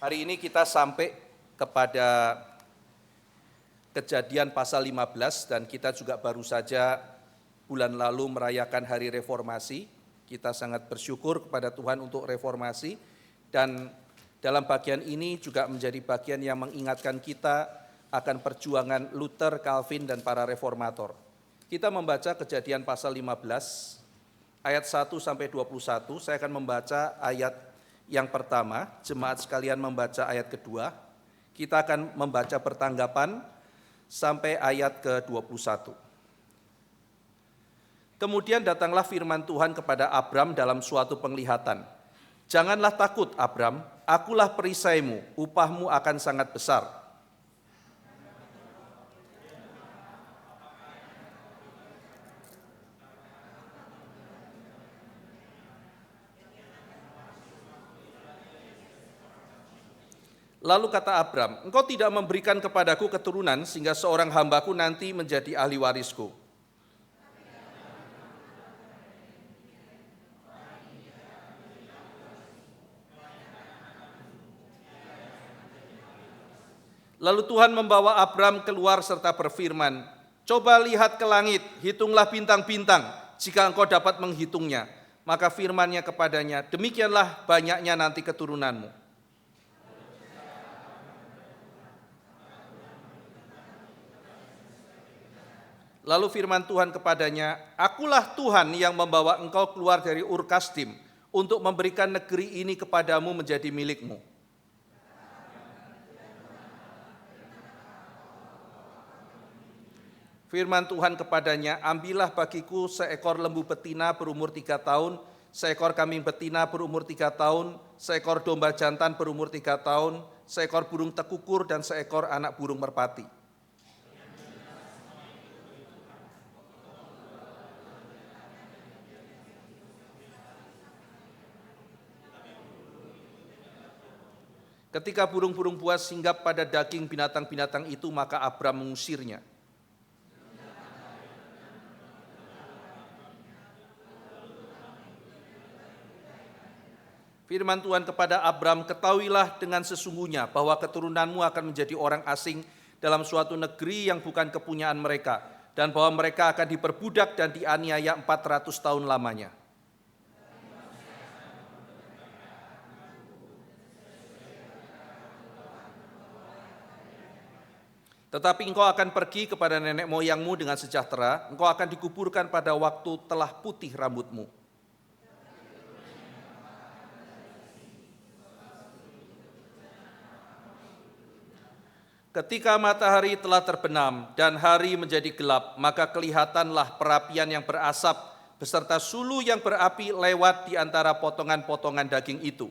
Hari ini kita sampai kepada Kejadian pasal 15 dan kita juga baru saja bulan lalu merayakan Hari Reformasi. Kita sangat bersyukur kepada Tuhan untuk reformasi dan dalam bagian ini juga menjadi bagian yang mengingatkan kita akan perjuangan Luther, Calvin dan para reformator. Kita membaca Kejadian pasal 15 ayat 1 sampai 21. Saya akan membaca ayat yang pertama, jemaat sekalian membaca ayat kedua, kita akan membaca pertanggapan sampai ayat ke-21. Kemudian datanglah firman Tuhan kepada Abram dalam suatu penglihatan. Janganlah takut Abram, akulah perisaimu, upahmu akan sangat besar. Lalu kata Abram, engkau tidak memberikan kepadaku keturunan sehingga seorang hambaku nanti menjadi ahli warisku. Lalu Tuhan membawa Abram keluar serta berfirman, coba lihat ke langit, hitunglah bintang-bintang, jika engkau dapat menghitungnya. Maka firman-Nya kepadanya, demikianlah banyaknya nanti keturunanmu. Lalu firman Tuhan kepadanya, akulah Tuhan yang membawa engkau keluar dari Ur Kasdim untuk memberikan negeri ini kepadamu menjadi milikmu. Firman Tuhan kepadanya, ambillah bagiku seekor lembu betina berumur 3 tahun, seekor kambing betina berumur 3 tahun, seekor domba jantan berumur 3 tahun, seekor burung tekukur dan seekor anak burung merpati. Ketika burung-burung buas singgap pada daging binatang-binatang itu, maka Abram mengusirnya. Firman Tuhan kepada Abram, ketahuilah dengan sesungguhnya bahwa keturunanmu akan menjadi orang asing dalam suatu negeri yang bukan kepunyaan mereka, dan bahwa mereka akan diperbudak dan dianiaya 400 tahun lamanya. Tetapi engkau akan pergi kepada nenek moyangmu dengan sejahtera, engkau akan dikuburkan pada waktu telah putih rambutmu. Ketika matahari telah terbenam dan hari menjadi gelap, maka kelihatanlah perapian yang berasap beserta sulu yang berapi lewat di antara potongan-potongan daging itu.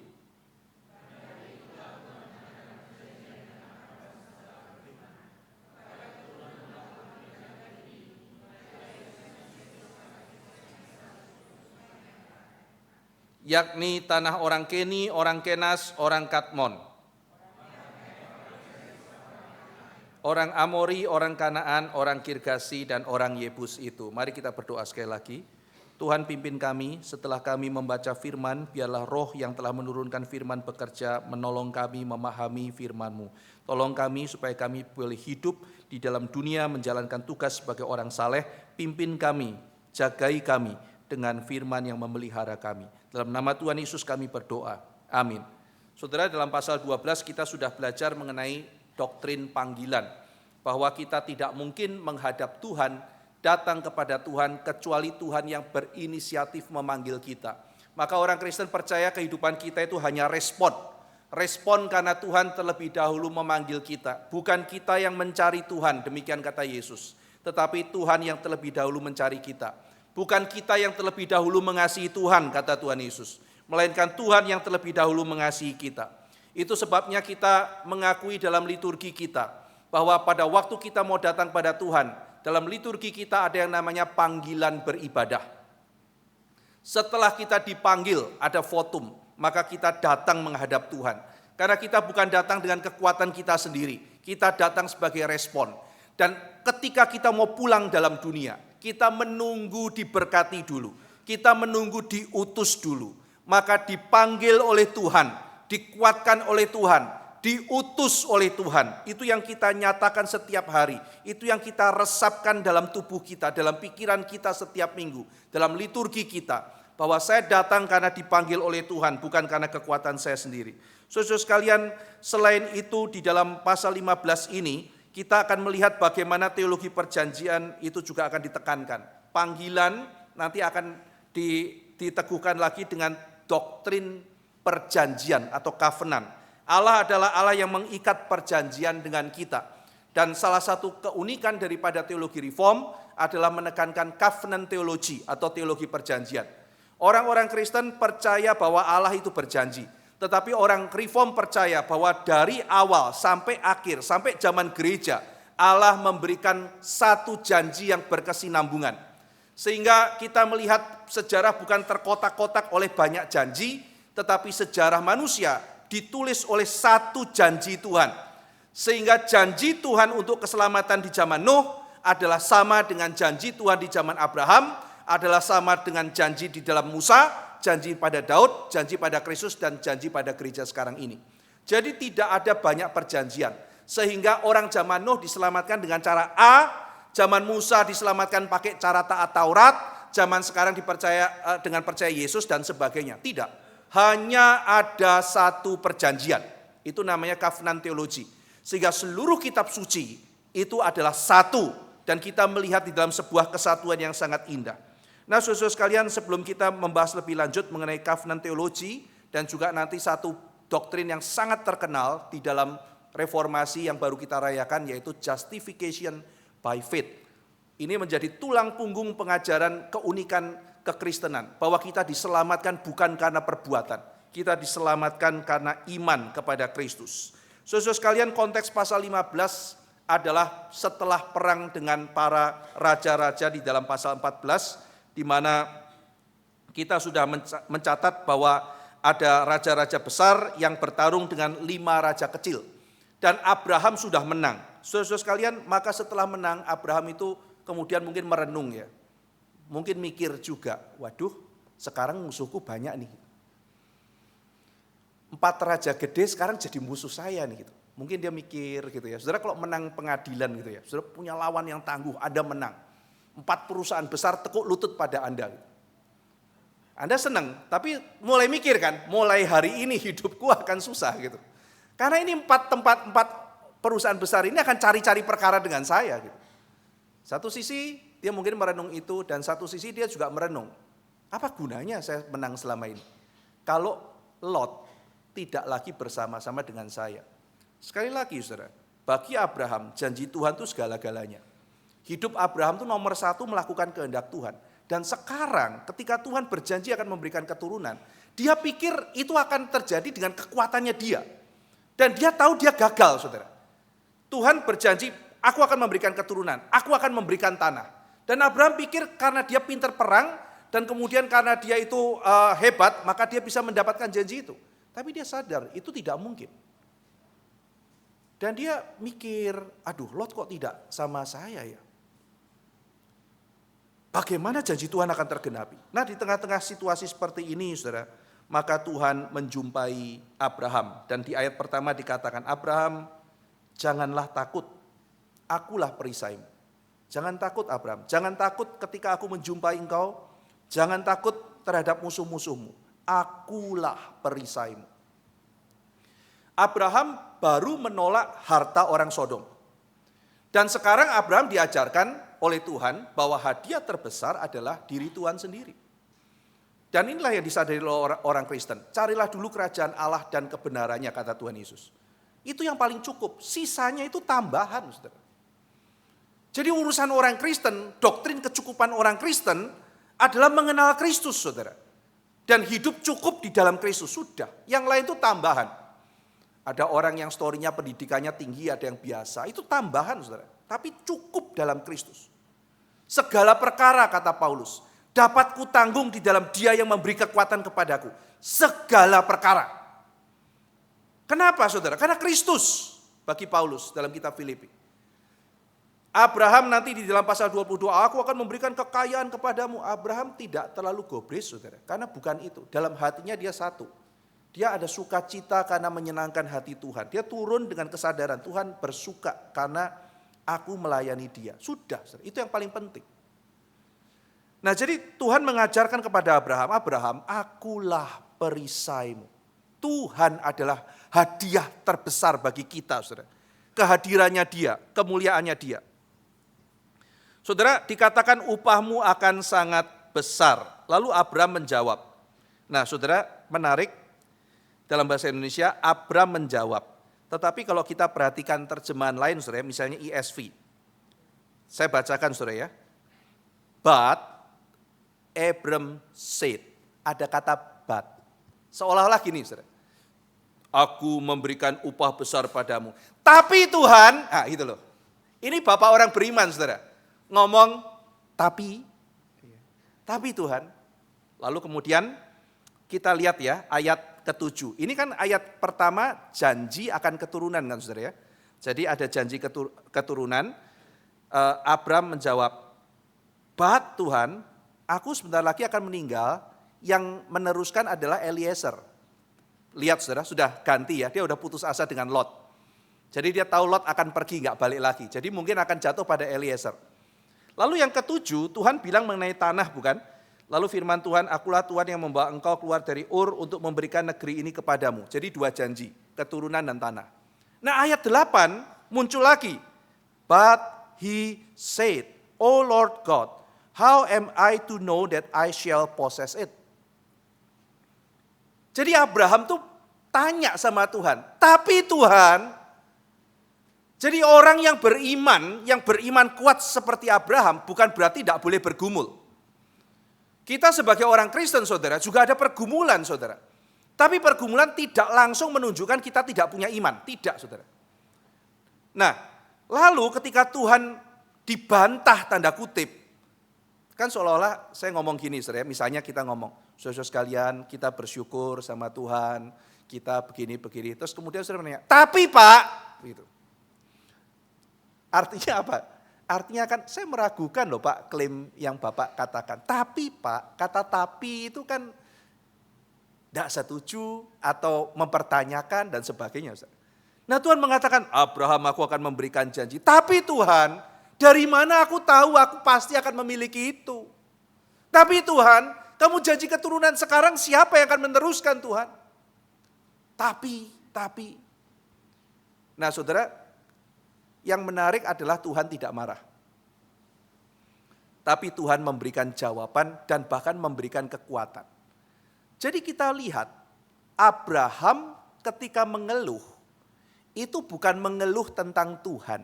Yakni tanah orang Keni, orang Kenas, orang Kadmon, orang Amori, orang Kanaan, orang Girgasi, dan orang Yebus itu. Mari kita berdoa sekali lagi. Tuhan pimpin kami, setelah kami membaca firman, biarlah roh yang telah menurunkan firman bekerja, menolong kami memahami firman-Mu. Tolong kami supaya kami boleh hidup di dalam dunia menjalankan tugas sebagai orang saleh. Pimpin kami, jagai kami dengan firman yang memelihara kami. Dalam nama Tuhan Yesus kami berdoa. Amin. Saudara, dalam pasal 12 kita sudah belajar mengenai doktrin panggilan, bahwa kita tidak mungkin menghadap Tuhan, datang kepada Tuhan, kecuali Tuhan yang berinisiatif memanggil kita. Maka orang Kristen percaya kehidupan kita itu hanya respon. Respon karena Tuhan terlebih dahulu memanggil kita. Bukan kita yang mencari Tuhan, demikian kata Yesus. Tetapi Tuhan yang terlebih dahulu mencari kita. Bukan kita yang terlebih dahulu mengasihi Tuhan, kata Tuhan Yesus. Melainkan Tuhan yang terlebih dahulu mengasihi kita. Itu sebabnya kita mengakui dalam liturgi kita, bahwa pada waktu kita mau datang pada Tuhan, dalam liturgi kita ada yang namanya panggilan beribadah. Setelah kita dipanggil, ada votum, maka kita datang menghadap Tuhan. Karena kita bukan datang dengan kekuatan kita sendiri, kita datang sebagai respon. Dan ketika kita mau pulang dalam dunia, kita menunggu diberkati dulu, kita menunggu diutus dulu, maka dipanggil oleh Tuhan, dikuatkan oleh Tuhan, diutus oleh Tuhan. Itu yang kita nyatakan setiap hari. Itu yang kita resapkan dalam tubuh kita, dalam pikiran kita setiap minggu, dalam liturgi kita. Bahwa saya datang karena dipanggil oleh Tuhan, bukan karena kekuatan saya sendiri. Saudara sekalian, selain itu di dalam pasal 15 ini, kita akan melihat bagaimana teologi perjanjian itu juga akan ditekankan. Panggilan nanti akan diteguhkan lagi dengan doktrin perjanjian atau covenant. Allah adalah Allah yang mengikat perjanjian dengan kita. Dan salah satu keunikan daripada teologi reform adalah menekankan covenant teologi atau teologi perjanjian. Orang-orang Kristen percaya bahwa Allah itu berjanji. Tetapi orang reform percaya bahwa dari awal sampai akhir, sampai zaman gereja, Allah memberikan satu janji yang berkesinambungan. Sehingga kita melihat sejarah bukan terkotak-kotak oleh banyak janji, tetapi sejarah manusia ditulis oleh satu janji Tuhan. Sehingga janji Tuhan untuk keselamatan di zaman Nuh adalah sama dengan janji Tuhan di zaman Abraham, adalah sama dengan janji di dalam Musa, janji pada Daud, janji pada Kristus, dan janji pada gereja sekarang ini. Jadi tidak ada banyak perjanjian. Sehingga orang zaman Nuh diselamatkan dengan cara A, zaman Musa diselamatkan pakai cara taat Taurat, zaman sekarang dipercaya dengan percaya Yesus dan sebagainya. Tidak, hanya ada satu perjanjian. Itu namanya covenant teologi. Sehingga seluruh kitab suci itu adalah satu. Dan kita melihat di dalam sebuah kesatuan yang sangat indah. Nah, saudara sekalian, sebelum kita membahas lebih lanjut mengenai covenant teologi dan juga nanti satu doktrin yang sangat terkenal di dalam reformasi yang baru kita rayakan, yaitu justification by faith. Ini menjadi tulang punggung pengajaran keunikan kekristenan, bahwa kita diselamatkan bukan karena perbuatan, kita diselamatkan karena iman kepada Kristus. Saudara sekalian, konteks pasal 15 adalah setelah perang dengan para raja-raja di dalam pasal 14, di mana kita sudah mencatat bahwa ada raja-raja besar yang bertarung dengan 5 raja kecil. Dan Abraham sudah menang. Saudara sekalian, maka setelah menang Abraham itu kemudian mungkin merenung ya. Mungkin mikir juga, waduh sekarang musuhku banyak nih. 4 raja gede sekarang jadi musuh saya nih gitu. Mungkin dia mikir gitu ya. Saudara kalau menang pengadilan gitu ya, saudara punya lawan yang tangguh, Anda menang. 4 perusahaan besar tekuk lutut pada Anda. Anda senang, tapi mulai mikir kan, mulai hari ini hidupku akan susah gitu. Karena ini 4 perusahaan besar ini akan cari-cari perkara dengan saya gitu. Satu sisi dia mungkin merenung itu, dan satu sisi dia juga merenung. Apa gunanya saya menang selama ini? Kalau Lot tidak lagi bersama-sama dengan saya. Sekali lagi saudara, bagi Abraham janji Tuhan itu segala-galanya. Hidup Abraham itu nomor 1 melakukan kehendak Tuhan. Dan sekarang ketika Tuhan berjanji akan memberikan keturunan, dia pikir itu akan terjadi dengan kekuatannya dia. Dan dia tahu dia gagal saudara. Tuhan berjanji, aku akan memberikan keturunan, aku akan memberikan tanah. Dan Abraham pikir karena dia pintar perang, dan kemudian karena dia itu hebat, maka dia bisa mendapatkan janji itu. Tapi dia sadar itu tidak mungkin. Dan dia mikir, aduh Lot kok tidak sama saya ya. Bagaimana janji Tuhan akan tergenapi? Nah, di tengah-tengah situasi seperti ini, saudara, maka Tuhan menjumpai Abraham. Dan di ayat pertama dikatakan, Abraham, janganlah takut, akulah perisaimu. Jangan takut Abraham, jangan takut ketika aku menjumpai engkau. Jangan takut terhadap musuh-musuhmu, akulah perisaimu. Abraham baru menolak harta orang Sodom. Dan sekarang Abraham diajarkan oleh Tuhan bahwa hadiah terbesar adalah diri Tuhan sendiri. Dan inilah yang disadari oleh orang Kristen. Carilah dulu kerajaan Allah dan kebenarannya, kata Tuhan Yesus. Itu yang paling cukup, sisanya itu tambahan, saudara. Jadi urusan orang Kristen, doktrin kecukupan orang Kristen adalah mengenal Kristus, saudara. Dan hidup cukup di dalam Kristus, sudah. Yang lain itu tambahan. Ada orang yang story-nya pendidikannya tinggi, ada yang biasa, itu tambahan, saudara. Tapi cukup dalam Kristus. Segala perkara, kata Paulus, dapat kutanggung di dalam Dia yang memberi kekuatan kepadaku. Segala perkara. Kenapa saudara? Karena Kristus bagi Paulus dalam kitab Filipi. Abraham nanti di dalam pasal 22, aku akan memberikan kekayaan kepadamu. Abraham tidak terlalu gobris saudara, karena bukan itu. Dalam hatinya dia satu. Dia ada sukacita karena menyenangkan hati Tuhan. Dia turun dengan kesadaran Tuhan bersuka karena aku melayani dia. Sudah, itu yang paling penting. Nah jadi Tuhan mengajarkan kepada Abraham, Abraham, akulah perisaimu. Tuhan adalah hadiah terbesar bagi kita, saudara. Kehadirannya dia, kemuliaannya dia. Saudara, dikatakan upahmu akan sangat besar. Lalu Abraham menjawab. Nah saudara, menarik. Dalam bahasa Indonesia, Abraham menjawab. Tetapi kalau kita perhatikan terjemahan lain, saudara, misalnya ESV. Saya bacakan, saudara ya. But Abram said. Ada kata but. Seolah-olah gini, saudara. Aku memberikan upah besar padamu. Tapi Tuhan, itu loh. Ini bapak orang beriman, saudara. Ngomong, tapi Tuhan. Lalu kemudian kita lihat ya ayat ke-7. Ini kan ayat pertama janji akan keturunan kan saudara ya. Jadi ada janji keturunan. Abraham menjawab, "But Tuhan, aku sebentar lagi akan meninggal, yang meneruskan adalah Eliezer." Lihat saudara, sudah ganti ya, dia udah putus asa dengan Lot. Jadi dia tahu Lot akan pergi, gak balik lagi. Jadi mungkin akan jatuh pada Eliezer. Lalu yang ke-7, Tuhan bilang mengenai tanah bukan? Lalu firman Tuhan, akulah Tuhan yang membawa engkau keluar dari Ur untuk memberikan negeri ini kepadamu. Jadi 2 janji, keturunan dan tanah. Nah ayat 8 muncul lagi. But he said, O Lord God, how am I to know that I shall possess it? Jadi Abraham tuh tanya sama Tuhan, tapi Tuhan, jadi orang yang beriman kuat seperti Abraham bukan berarti tidak boleh bergumul. Kita sebagai orang Kristen saudara juga ada pergumulan saudara. Tapi pergumulan tidak langsung menunjukkan kita tidak punya iman. Tidak saudara. Nah lalu ketika Tuhan dibantah tanda kutip. Kan seolah-olah saya ngomong gini saudara. Misalnya kita ngomong, saudara sekalian kita bersyukur sama Tuhan. Kita begini-begini. Terus kemudian saudara menanya, tapi Pak. Gitu. Artinya apa? Artinya kan saya meragukan loh Pak klaim yang Bapak katakan. Tapi Pak, kata tapi itu kan tidak setuju atau mempertanyakan dan sebagainya. Nah Tuhan mengatakan, Abraham aku akan memberikan janji. Tapi Tuhan, dari mana aku tahu aku pasti akan memiliki itu. Tapi Tuhan, kamu janji keturunan sekarang siapa yang akan meneruskan Tuhan? Tapi. Nah saudara, yang menarik adalah Tuhan tidak marah. Tapi Tuhan memberikan jawaban dan bahkan memberikan kekuatan. Jadi kita lihat Abraham ketika mengeluh, itu bukan mengeluh tentang Tuhan.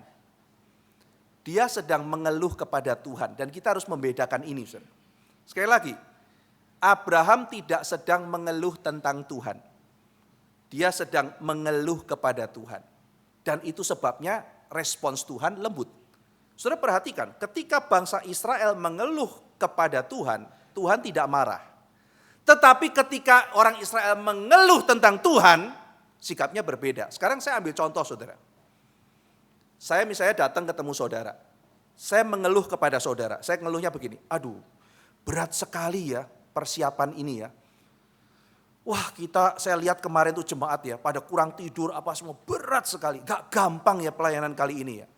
Dia sedang mengeluh kepada Tuhan dan kita harus membedakan ini. Sekali lagi, Abraham tidak sedang mengeluh tentang Tuhan. Dia sedang mengeluh kepada Tuhan. Dan itu sebabnya respons Tuhan lembut. Saudara perhatikan, ketika bangsa Israel mengeluh kepada Tuhan, Tuhan tidak marah. Tetapi ketika orang Israel mengeluh tentang Tuhan, sikapnya berbeda. Sekarang saya ambil contoh saudara. Saya misalnya datang ketemu saudara. Saya mengeluh kepada saudara. Saya ngeluhnya begini, aduh berat sekali ya persiapan ini ya. Wah saya lihat kemarin tuh jemaat ya, pada kurang tidur apa semua, berat sekali. Gak gampang ya pelayanan kali ini ya.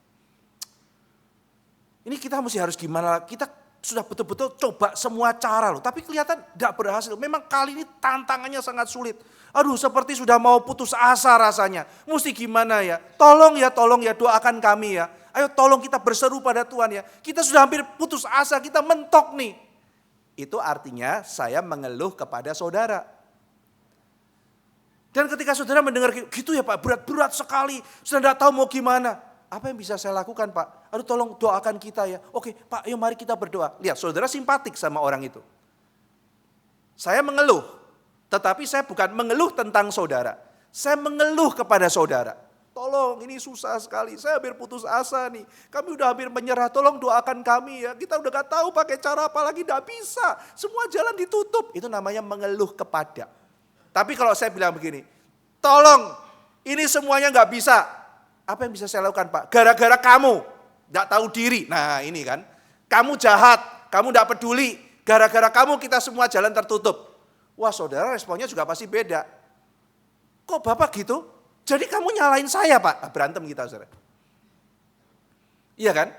Ini kita harus gimana, kita sudah betul-betul coba semua cara loh. Tapi kelihatan gak berhasil, memang kali ini tantangannya sangat sulit. Aduh seperti sudah mau putus asa rasanya. Mesti gimana ya, tolong ya doakan kami ya. Ayo tolong kita berseru pada Tuhan ya. Kita sudah hampir putus asa, kita mentok nih. Itu artinya saya mengeluh kepada saudara. Dan ketika saudara mendengar gitu ya Pak, berat sekali, sudah tidak tahu mau gimana. Apa yang bisa saya lakukan Pak? Aduh tolong doakan kita ya. Oke Pak, ayo mari kita berdoa. Lihat saudara simpatik sama orang itu. Saya mengeluh, tetapi saya bukan mengeluh tentang saudara. Saya mengeluh kepada saudara. Tolong ini susah sekali, saya hampir putus asa nih. Kami udah hampir menyerah, tolong doakan kami ya. Kita udah gak tahu pakai cara apa lagi, gak bisa. Semua jalan ditutup, itu namanya mengeluh kepada. Tapi kalau saya bilang begini, tolong ini semuanya gak bisa. Apa yang bisa saya lakukan Pak? Gara-gara kamu gak tahu diri. Nah ini kan, kamu jahat, kamu gak peduli. Gara-gara kamu kita semua jalan tertutup. Wah saudara responnya juga pasti beda. Kok Bapak gitu? Jadi kamu nyalain saya Pak? Berantem kita saudara. Iya kan?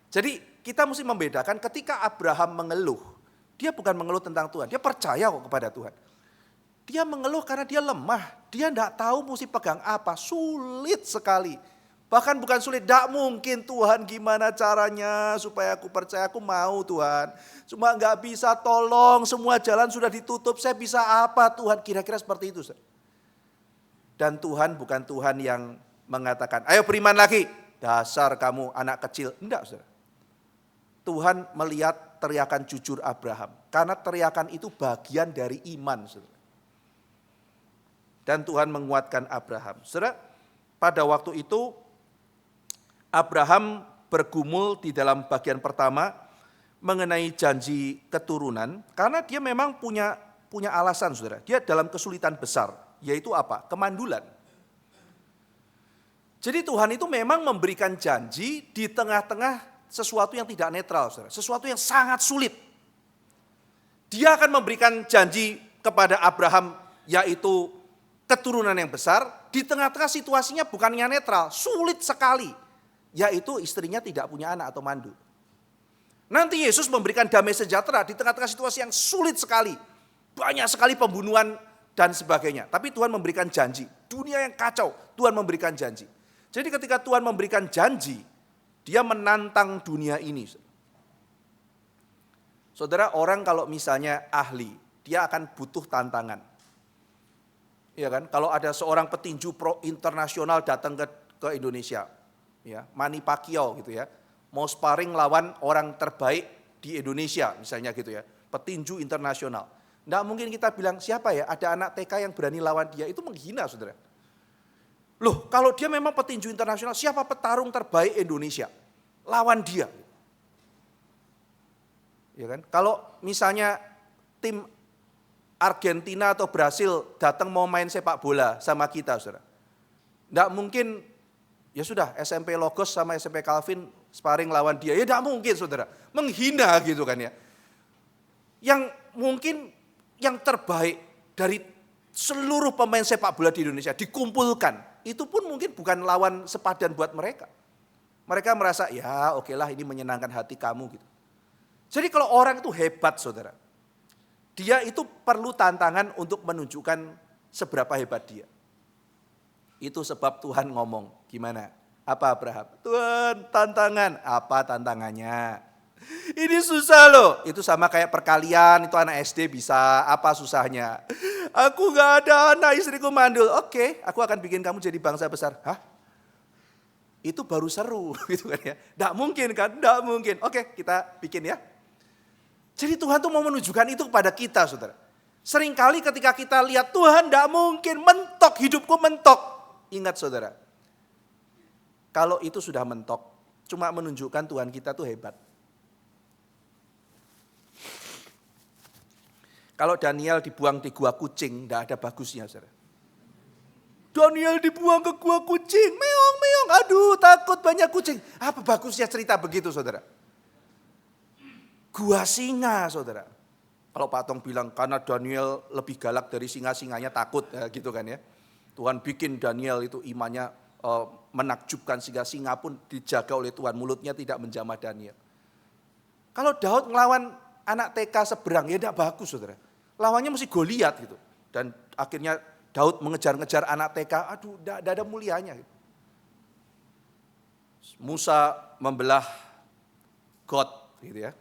Jadi kita mesti membedakan ketika Abraham mengeluh. Dia bukan mengeluh tentang Tuhan, dia percaya kok kepada Tuhan. Dia mengeluh karena dia lemah, dia enggak tahu mesti pegang apa, sulit sekali. Bahkan bukan sulit, enggak mungkin Tuhan gimana caranya supaya aku percaya, aku mau Tuhan. Cuma enggak bisa, tolong semua jalan sudah ditutup, saya bisa apa Tuhan, kira-kira seperti itu. Dan Tuhan bukan Tuhan yang mengatakan, ayo beriman lagi, dasar kamu anak kecil. Enggak saudara. Tuhan melihat teriakan jujur Abraham, karena teriakan itu bagian dari iman saudara. Dan Tuhan menguatkan Abraham. Saudara, pada waktu itu Abraham bergumul di dalam bagian pertama mengenai janji keturunan karena dia memang punya alasan saudara. Dia dalam kesulitan besar, yaitu apa? Kemandulan. Jadi Tuhan itu memang memberikan janji di tengah-tengah sesuatu yang tidak netral saudara. Sesuatu yang sangat sulit. Dia akan memberikan janji kepada Abraham yaitu keturunan yang besar, di tengah-tengah situasinya bukannya netral, sulit sekali. Yaitu istrinya tidak punya anak atau mandu. Nanti Yesus memberikan damai sejahtera di tengah-tengah situasi yang sulit sekali. Banyak sekali pembunuhan dan sebagainya. Tapi Tuhan memberikan janji. Dunia yang kacau, Tuhan memberikan janji. Jadi ketika Tuhan memberikan janji, dia menantang dunia ini. Saudara, orang kalau misalnya ahli, dia akan butuh tantangan. Ya kan, kalau ada seorang petinju pro internasional datang ke Indonesia, ya, Manny Pacquiao gitu ya, mau sparring lawan orang terbaik di Indonesia misalnya gitu ya, petinju internasional. Nggak mungkin kita bilang siapa ya, ada anak TK yang berani lawan dia, itu menghina saudara. Loh, kalau dia memang petinju internasional, siapa petarung terbaik Indonesia? Lawan dia. Ya kan, kalau misalnya tim Argentina atau Brasil datang mau main sepak bola sama kita saudara. Nggak mungkin, ya sudah SMP Logos sama SMP Calvin sparring lawan dia. Ya nggak mungkin saudara, menghina gitu kan ya. Yang mungkin yang terbaik dari seluruh pemain sepak bola di Indonesia dikumpulkan. Itu pun mungkin bukan lawan sepadan buat mereka. Mereka merasa ya okelah ini menyenangkan hati kamu gitu. Jadi kalau orang itu hebat saudara, dia itu perlu tantangan untuk menunjukkan seberapa hebat dia. Itu sebab Tuhan ngomong, gimana? Apa Abraham? Tuhan tantangan, apa tantangannya? Ini susah loh, itu sama kayak perkalian, itu anak SD bisa, apa susahnya? Aku gak ada anak, istriku mandul, oke, aku akan bikin kamu jadi bangsa besar. Hah? Itu baru seru gitu kan ya. Nggak mungkin kan, nggak mungkin. Oke, kita bikin ya. Jadi Tuhan tuh mau menunjukkan itu kepada kita saudara. Seringkali ketika kita lihat Tuhan enggak mungkin, mentok, hidupku mentok. Ingat saudara, kalau itu sudah mentok, cuma menunjukkan Tuhan kita tuh hebat. Kalau Daniel dibuang di gua kucing, enggak ada bagusnya saudara. Daniel dibuang ke gua kucing, meong, meong, aduh takut banyak kucing. Apa bagusnya cerita begitu saudara? Gua singa saudara. Kalau Pak Tong bilang karena Daniel lebih galak dari singa-singanya takut ya, gitu kan ya. Tuhan bikin Daniel itu imannya menakjubkan sehingga singa pun dijaga oleh Tuhan. Mulutnya tidak menjamah Daniel. Kalau Daud ngelawan anak TK seberang ya tidak bagus saudara. Lawannya mesti Goliat gitu. Dan akhirnya Daud mengejar-ngejar anak TK. Aduh tidak ada mulianya. Gitu. Musa membelah God gitu ya.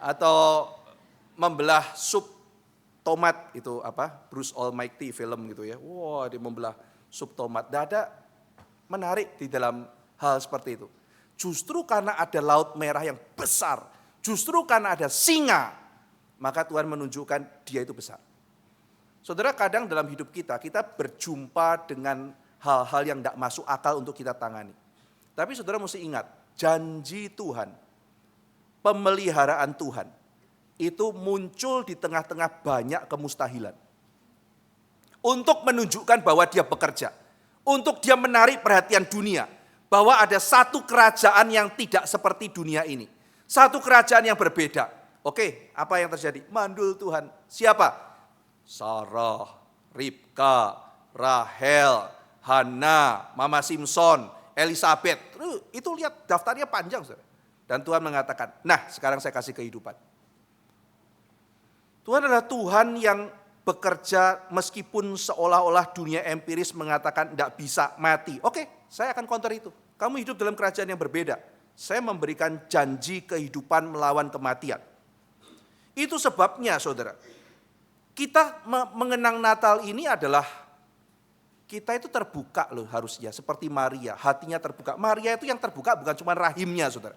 Atau membelah sup tomat itu apa? Bruce Almighty film gitu ya. Wah, dia membelah sup tomat. Tidak ada menarik di dalam hal seperti itu. Justru karena ada laut merah yang besar, justru karena ada singa, maka Tuhan menunjukkan dia itu besar. Saudara, kadang dalam hidup kita berjumpa dengan hal-hal yang tidak masuk akal untuk kita tangani. Tapi saudara mesti ingat, janji Tuhan, pemeliharaan Tuhan itu muncul di tengah-tengah banyak kemustahilan. Untuk menunjukkan bahwa dia bekerja, untuk dia menarik perhatian dunia, bahwa ada satu kerajaan yang tidak seperti dunia ini. Satu kerajaan yang berbeda. Oke, apa yang terjadi? Mandul Tuhan. Siapa? Sarah, Ribka, Rahel, Hana, Mama Simpson, Elizabeth. Itu lihat daftarnya panjang, saudara. Dan Tuhan mengatakan, nah sekarang saya kasih kehidupan. Tuhan adalah Tuhan yang bekerja meskipun seolah-olah dunia empiris mengatakan tidak bisa mati. Oke, saya akan counter itu. Kamu hidup dalam kerajaan yang berbeda. Saya memberikan janji kehidupan melawan kematian. Itu sebabnya saudara, kita mengenang Natal ini adalah kita itu terbuka loh harusnya. Seperti Maria, hatinya terbuka. Maria itu yang terbuka bukan cuma rahimnya saudara.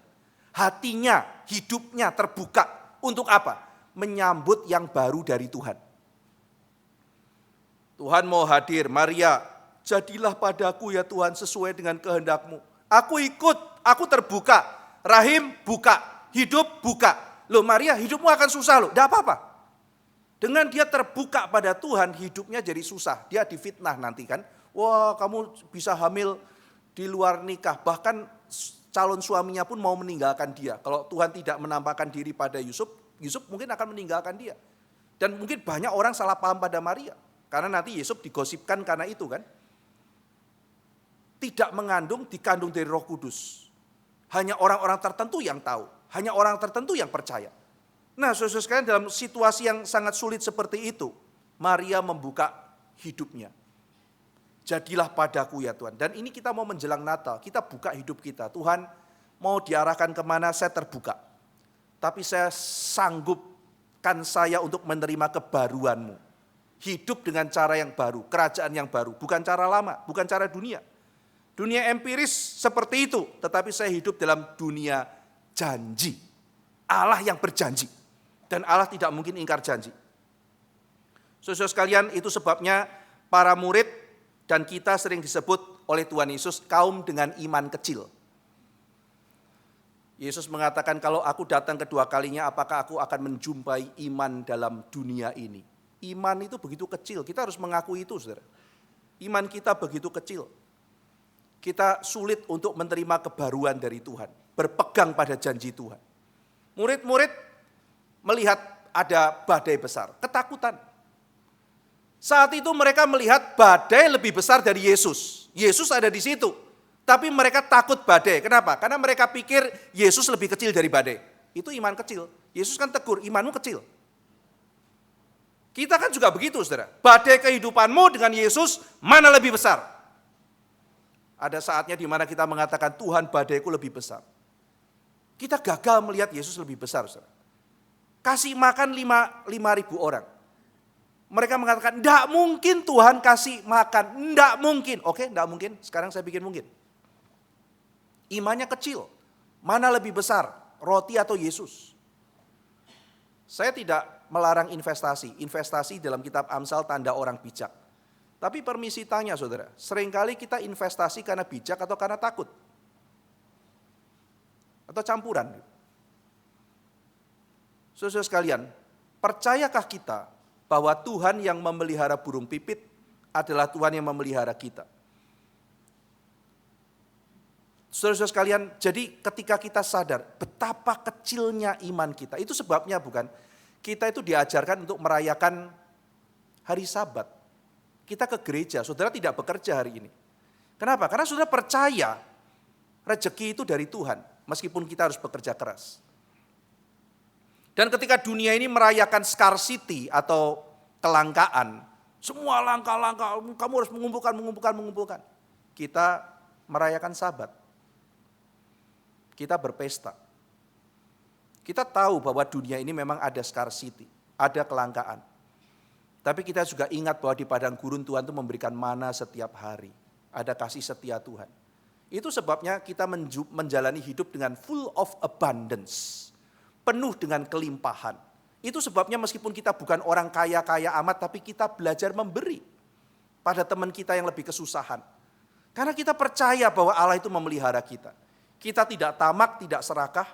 Hatinya, hidupnya terbuka. Untuk apa? Menyambut yang baru dari Tuhan. Tuhan mau hadir, Maria, jadilah padaku ya Tuhan sesuai dengan kehendak-Mu. Aku ikut, aku terbuka, rahim buka, hidup buka. Loh Maria, hidupmu akan susah loh, tidak apa-apa. Dengan dia terbuka pada Tuhan, hidupnya jadi susah. Dia difitnah nanti kan, wah kamu bisa hamil di luar nikah. Bahkan calon suaminya pun mau meninggalkan dia. Kalau Tuhan tidak menampakkan diri pada Yusuf, Yusuf mungkin akan meninggalkan dia. Dan mungkin banyak orang salah paham pada Maria. Karena nanti Yusuf digosipkan karena itu kan. Tidak mengandung, dikandung dari Roh Kudus. Hanya orang-orang tertentu yang tahu. Hanya orang tertentu yang percaya. Nah saudara sekalian dalam situasi yang sangat sulit seperti itu. Maria membuka hidupnya. Jadilah padaku ya Tuhan. Dan ini kita mau menjelang Natal. Kita buka hidup kita. Tuhan mau diarahkan kemana saya terbuka. Tapi saya sanggupkan saya untuk menerima kebaruan-Mu. Hidup dengan cara yang baru, kerajaan yang baru, bukan cara lama, bukan cara dunia. Dunia empiris seperti itu, tetapi saya hidup dalam dunia janji. Allah yang berjanji, dan Allah tidak mungkin ingkar janji. Saudara sekalian, itu sebabnya para murid dan kita sering disebut oleh Tuhan Yesus kaum dengan iman kecil. Yesus mengatakan kalau aku datang kedua kalinya apakah aku akan menjumpai iman dalam dunia ini. Iman itu begitu kecil, kita harus mengakui itu saudara. Iman kita begitu kecil. Kita sulit untuk menerima kebaruan dari Tuhan. Berpegang pada janji Tuhan. Murid-murid melihat ada badai besar, ketakutan. Saat itu mereka melihat badai lebih besar dari Yesus. Yesus ada di situ. Tapi mereka takut badai. Kenapa? Karena mereka pikir Yesus lebih kecil dari badai. Itu iman kecil. Yesus kan tegur, imanmu kecil. Kita kan juga begitu saudara. Badai kehidupanmu dengan Yesus mana lebih besar? Ada saatnya di mana kita mengatakan Tuhan badaiku lebih besar. Kita gagal melihat Yesus lebih besar saudara. Kasih makan 5.000 orang. Mereka mengatakan tidak mungkin Tuhan kasih makan. Tidak mungkin. Oke tidak mungkin. Sekarang saya bikin mungkin. Imannya kecil. Mana lebih besar? Roti atau Yesus? Saya tidak melarang investasi. Investasi dalam kitab Amsal tanda orang bijak. Tapi permisi tanya saudara, seringkali kita investasi karena bijak atau karena takut? Atau campuran? Saudara sekalian, percayakah kita bahwa Tuhan yang memelihara burung pipit adalah Tuhan yang memelihara kita? Saudara-saudara sekalian, jadi ketika kita sadar betapa kecilnya iman kita, itu sebabnya bukan kita itu diajarkan untuk merayakan hari Sabat. Kita ke gereja, saudara tidak bekerja hari ini. Kenapa? Karena saudara percaya rezeki itu dari Tuhan, meskipun kita harus bekerja keras. Dan ketika dunia ini merayakan scarcity atau kelangkaan, semua langkah-langkah, kamu harus mengumpulkan. Kita merayakan Sabat. Kita berpesta. Kita tahu bahwa dunia ini memang ada scarcity, ada kelangkaan. Tapi kita juga ingat bahwa di padang gurun Tuhan itu memberikan mana setiap hari. Ada kasih setia Tuhan. Itu sebabnya kita menjalani hidup dengan full of abundance. Penuh dengan kelimpahan. Itu sebabnya meskipun kita bukan orang kaya-kaya amat, tapi kita belajar memberi pada teman kita yang lebih kesusahan. Karena kita percaya bahwa Allah itu memelihara kita. Kita tidak tamak, tidak serakah.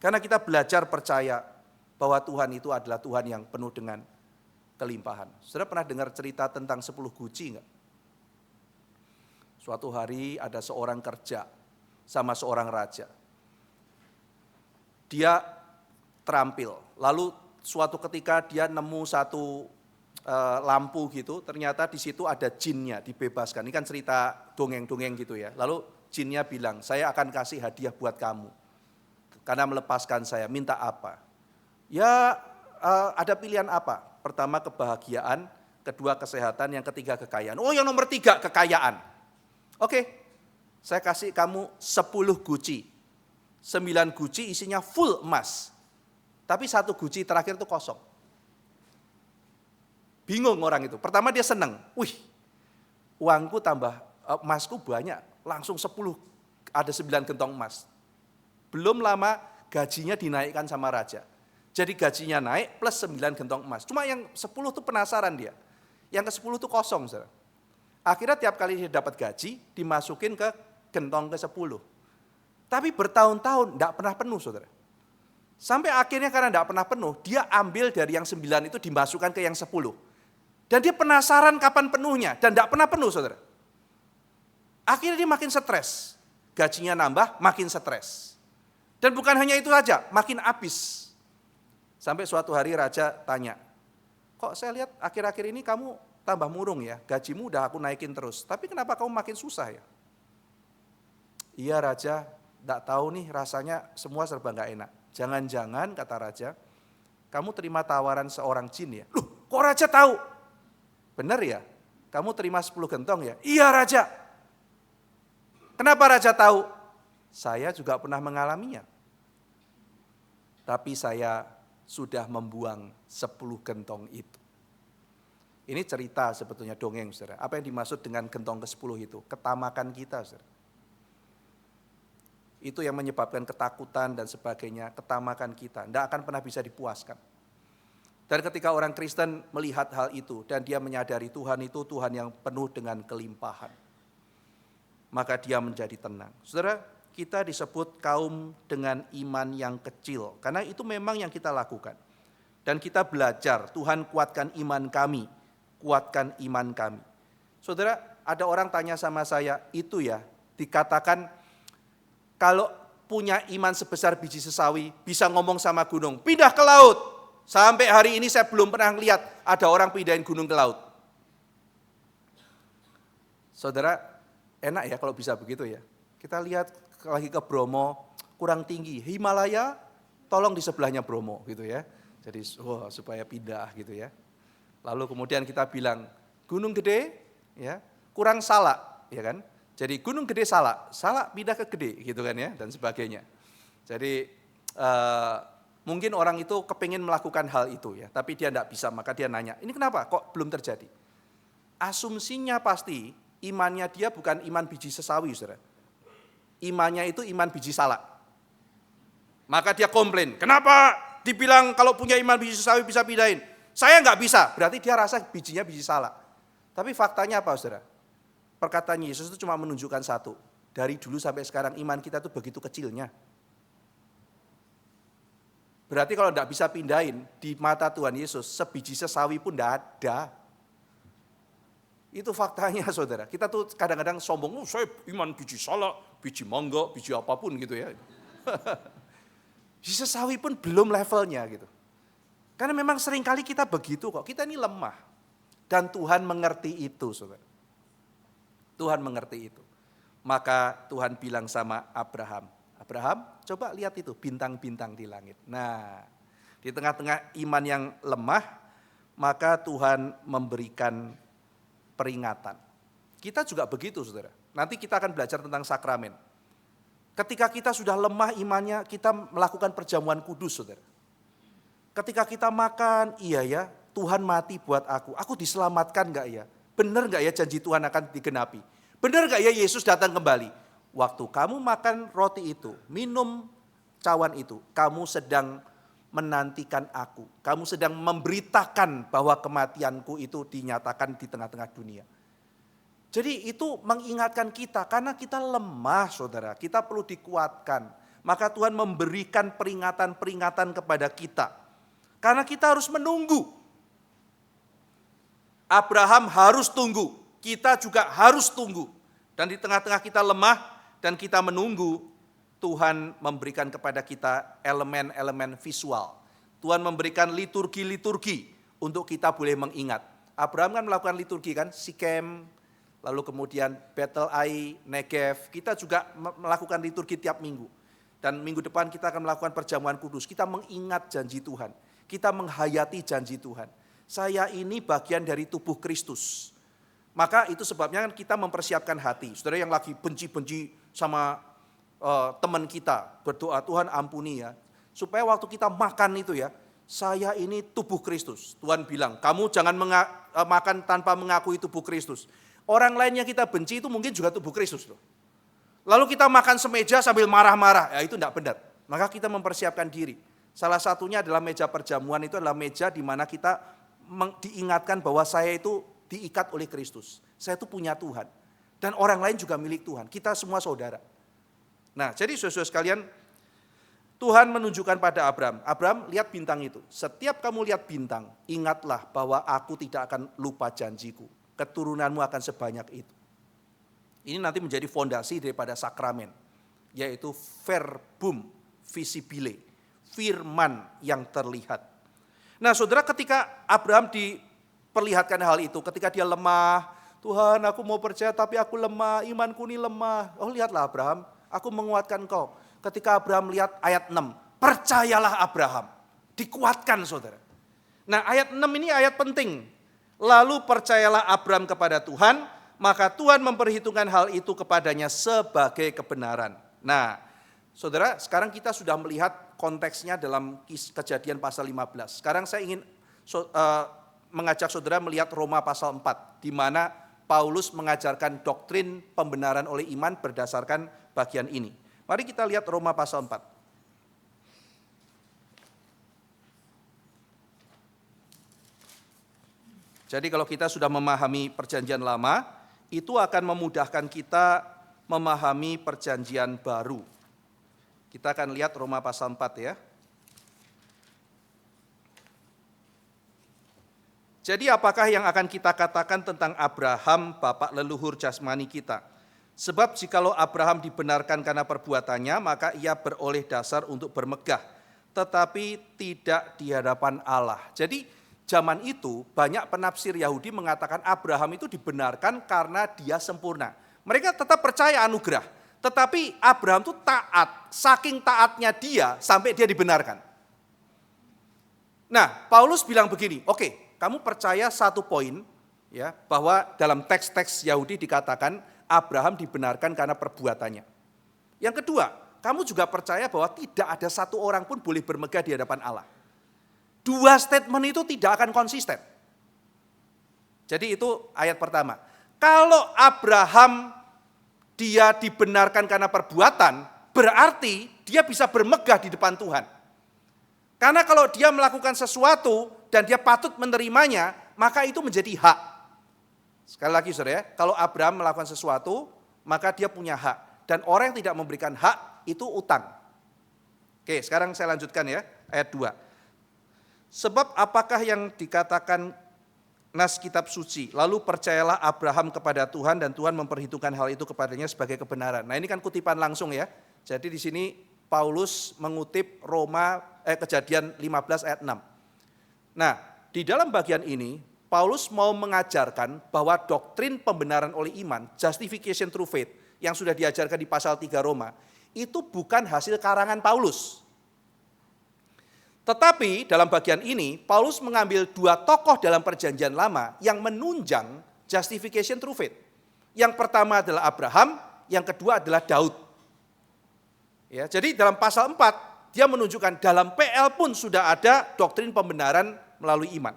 Karena kita belajar percaya bahwa Tuhan itu adalah Tuhan yang penuh dengan kelimpahan. Saudara pernah dengar cerita tentang 10 guci enggak? Suatu hari ada seorang kerja sama seorang raja. Dia terampil, lalu suatu ketika dia nemu satu lampu gitu, ternyata di situ ada jinnya dibebaskan. Ini kan cerita dongeng-dongeng gitu ya. Lalu jinnya bilang, saya akan kasih hadiah buat kamu. Karena melepaskan saya, minta apa? Ya ada pilihan apa? Pertama kebahagiaan, kedua kesehatan, yang ketiga kekayaan. Oh yang nomor 3 kekayaan. Oke, saya kasih kamu 10 guci. 9 guci isinya full emas. Tapi 1 guci terakhir itu kosong. Bingung orang itu. Pertama dia senang. Wih, uangku tambah, emasku banyak. Langsung 10, ada 9 gentong emas. Belum lama gajinya dinaikkan sama raja. Jadi gajinya naik plus 9 gentong emas. Cuma yang 10 itu penasaran dia. Yang ke-10 itu kosong. Saudara. Akhirnya tiap kali dia dapat gaji, dimasukin ke gentong ke-10. Tapi bertahun-tahun tidak pernah penuh, saudara. Sampai akhirnya karena tidak pernah penuh, dia ambil dari yang 9 itu dimasukkan ke yang 10. Dan dia penasaran kapan penuhnya, dan tidak pernah penuh, saudara. Akhirnya dia makin stres. Gajinya nambah, makin stres. Dan bukan hanya itu saja, makin habis. Sampai suatu hari raja tanya, kok saya lihat akhir-akhir ini kamu tambah murung ya, gajimu udah aku naikin terus, tapi kenapa kamu makin susah ya? Iya raja, tidak tahu nih rasanya semua serba nggak enak. Jangan-jangan kata raja, kamu terima tawaran seorang jin ya? Loh kok raja tahu? Benar ya? Kamu terima 10 gentong ya? Iya raja. Kenapa raja tahu? Saya juga pernah mengalaminya. Tapi saya sudah membuang 10 gentong itu. Ini cerita sebetulnya dongeng, saudara. Apa yang dimaksud dengan gentong ke-10 itu? Ketamakan kita, saudara. Itu yang menyebabkan ketakutan dan sebagainya, ketamakan kita. Tidak akan pernah bisa dipuaskan. Dan ketika orang Kristen melihat hal itu, dan dia menyadari Tuhan itu Tuhan yang penuh dengan kelimpahan, maka dia menjadi tenang. Saudara, kita disebut kaum dengan iman yang kecil, karena itu memang yang kita lakukan. Dan kita belajar, Tuhan kuatkan iman kami, kuatkan iman kami. Saudara, ada orang tanya sama saya, itu ya dikatakan kalau punya iman sebesar biji sesawi, bisa ngomong sama gunung, pindah ke laut. Sampai hari ini saya belum pernah lihat ada orang pindahin gunung ke laut. Saudara, enak ya kalau bisa begitu ya. Kita lihat lagi ke Bromo, kurang tinggi. Himalaya, tolong di sebelahnya Bromo gitu ya. Jadi supaya pindah gitu ya. Lalu kemudian kita bilang, gunung gede ya kurang Salak ya kan. Jadi gunung gede Salak pindah ke gede gitu kan ya dan sebagainya. Jadi mungkin orang itu kepingin melakukan hal itu ya, tapi dia tidak bisa, maka dia nanya, ini kenapa kok belum terjadi? Asumsinya pasti imannya dia bukan iman biji sesawi, saudara. Imannya itu iman biji salak. Maka dia komplain, kenapa dibilang kalau punya iman biji sesawi bisa pindahin? Saya nggak bisa, berarti dia rasa bijinya biji salak. Tapi faktanya apa, saudara? Perkataan Yesus itu cuma menunjukkan satu, dari dulu sampai sekarang iman kita itu begitu kecilnya. Berarti kalau tidak bisa pindahin, di mata Tuhan Yesus, sebiji sesawi pun tidak ada. Itu faktanya, saudara. Kita tuh kadang-kadang sombong, saya iman biji salak, biji mangga, biji apapun gitu ya. Biji sesawi pun belum levelnya gitu. Karena memang seringkali kita begitu kok, kita ini lemah. Dan Tuhan mengerti itu, saudara. Tuhan mengerti itu. Maka Tuhan bilang sama Abraham, Abraham, coba lihat itu bintang-bintang di langit. Nah, di tengah-tengah iman yang lemah, maka Tuhan memberikan peringatan. Kita juga begitu, saudara. Nanti kita akan belajar tentang sakramen. Ketika kita sudah lemah imannya, kita melakukan perjamuan kudus, saudara. Ketika kita makan, iya ya, Tuhan mati buat aku diselamatkan gak ya? Benar gak ya janji Tuhan akan digenapi? Benar gak ya Yesus datang kembali? Waktu kamu makan roti itu, minum cawan itu, kamu sedang menantikan aku. Kamu sedang memberitakan bahwa kematianku itu dinyatakan di tengah-tengah dunia. Jadi itu mengingatkan kita, karena kita lemah, saudara. Kita perlu dikuatkan. Maka Tuhan memberikan peringatan-peringatan kepada kita. Karena kita harus menunggu. Abraham harus tunggu, kita juga harus tunggu. Dan di tengah-tengah kita lemah dan kita menunggu, Tuhan memberikan kepada kita elemen-elemen visual. Tuhan memberikan liturgi-liturgi untuk kita boleh mengingat. Abraham kan melakukan liturgi kan, Sikem, lalu kemudian Betel Ai, Negev. Kita juga melakukan liturgi tiap minggu. Dan minggu depan kita akan melakukan perjamuan kudus. Kita mengingat janji Tuhan. Kita menghayati janji Tuhan. Saya ini bagian dari tubuh Kristus. Maka itu sebabnya kan kita mempersiapkan hati. Saudara yang lagi benci-benci sama teman kita, berdoa Tuhan ampuni ya. Supaya waktu kita makan itu ya, saya ini tubuh Kristus. Tuhan bilang, kamu jangan makan tanpa mengakui tubuh Kristus. Orang lain yang kita benci itu mungkin juga tubuh Kristus loh. Lalu kita makan semeja sambil marah-marah, ya itu tidak benar. Maka kita mempersiapkan diri. Salah satunya adalah meja perjamuan, itu adalah meja di mana kita diingatkan bahwa saya itu diikat oleh Kristus. Saya itu punya Tuhan. Dan orang lain juga milik Tuhan. Kita semua saudara. Nah, jadi saudara-saudara sekalian, Tuhan menunjukkan pada Abraham, Abraham lihat bintang itu. Setiap kamu lihat bintang, ingatlah bahwa aku tidak akan lupa janjiku. Keturunanmu akan sebanyak itu. Ini nanti menjadi fondasi daripada sakramen, yaitu verbum visibile, firman yang terlihat. Nah saudara, ketika Abraham diperlihatkan hal itu, ketika dia lemah, Tuhan aku mau percaya tapi aku lemah, imanku ini lemah. Oh lihatlah Abraham, aku menguatkan kau. Ketika Abraham lihat ayat 6, percayalah Abraham, dikuatkan saudara. Nah ayat 6 ini ayat penting. Lalu percayalah Abraham kepada Tuhan, maka Tuhan memperhitungkan hal itu kepadanya sebagai kebenaran. Nah, saudara, sekarang kita sudah melihat konteksnya dalam Kejadian pasal 15. Sekarang saya ingin mengajak saudara melihat Roma pasal 4, di mana Paulus mengajarkan doktrin pembenaran oleh iman berdasarkan bagian ini. Mari kita lihat Roma pasal 4. Jadi kalau kita sudah memahami perjanjian lama, itu akan memudahkan kita memahami perjanjian baru. Kita akan lihat Roma pasal 4 ya. Jadi apakah yang akan kita katakan tentang Abraham, bapak leluhur jasmani kita? Sebab jikalau Abraham dibenarkan karena perbuatannya, maka ia beroleh dasar untuk bermegah, tetapi tidak di hadapan Allah. Jadi zaman itu banyak penafsir Yahudi mengatakan Abraham itu dibenarkan karena dia sempurna. Mereka tetap percaya anugerah, tetapi Abraham itu taat, saking taatnya dia sampai dia dibenarkan. Nah, Paulus bilang begini, oke, kamu percaya satu poin ya, bahwa dalam teks-teks Yahudi dikatakan Abraham dibenarkan karena perbuatannya. Yang kedua, kamu juga percaya bahwa tidak ada satu orang pun boleh bermegah di hadapan Allah. Dua statement itu tidak akan konsisten. Jadi itu ayat pertama. Kalau Abraham dia dibenarkan karena perbuatan, berarti dia bisa bermegah di depan Tuhan. Karena kalau dia melakukan sesuatu dan dia patut menerimanya, maka itu menjadi hak. Sekali lagi saudara ya, kalau Abraham melakukan sesuatu, maka dia punya hak. Dan orang yang tidak memberikan hak, itu utang. Oke, sekarang saya lanjutkan ya, ayat 2. Sebab apakah yang dikatakan nas kitab suci, lalu percayalah Abraham kepada Tuhan dan Tuhan memperhitungkan hal itu kepadanya sebagai kebenaran. Nah ini kan kutipan langsung ya, jadi di sini Paulus mengutip Kejadian 15 ayat 6. Nah di dalam bagian ini Paulus mau mengajarkan bahwa doktrin pembenaran oleh iman, justification through faith, yang sudah diajarkan di pasal 3 Roma, itu bukan hasil karangan Paulus. Tetapi dalam bagian ini, Paulus mengambil dua tokoh dalam perjanjian lama yang menunjang justification through faith. Yang pertama adalah Abraham, yang kedua adalah Daud. Ya, jadi dalam pasal 4, dia menunjukkan dalam PL pun sudah ada doktrin pembenaran melalui iman.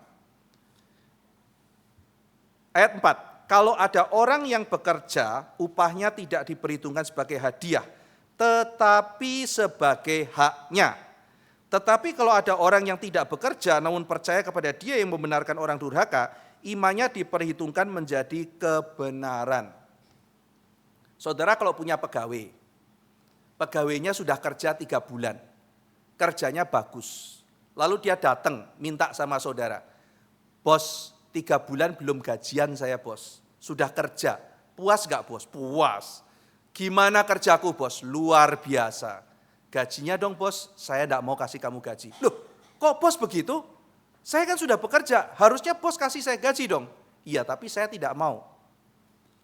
Ayat 4, kalau ada orang yang bekerja, upahnya tidak diperhitungkan sebagai hadiah, tetapi sebagai haknya. Tetapi kalau ada orang yang tidak bekerja namun percaya kepada dia yang membenarkan orang durhaka, imannya diperhitungkan menjadi kebenaran. Saudara kalau punya pegawai, pegawainya sudah kerja 3 bulan, kerjanya bagus. Lalu dia datang minta sama saudara, bos 3 bulan belum gajian saya bos, sudah kerja, puas gak bos? Puas. Gimana kerjaku bos? Luar biasa. Gajinya dong bos, saya enggak mau kasih kamu gaji. Loh, kok bos begitu? Saya kan sudah bekerja, harusnya bos kasih saya gaji dong. Iya, tapi saya tidak mau.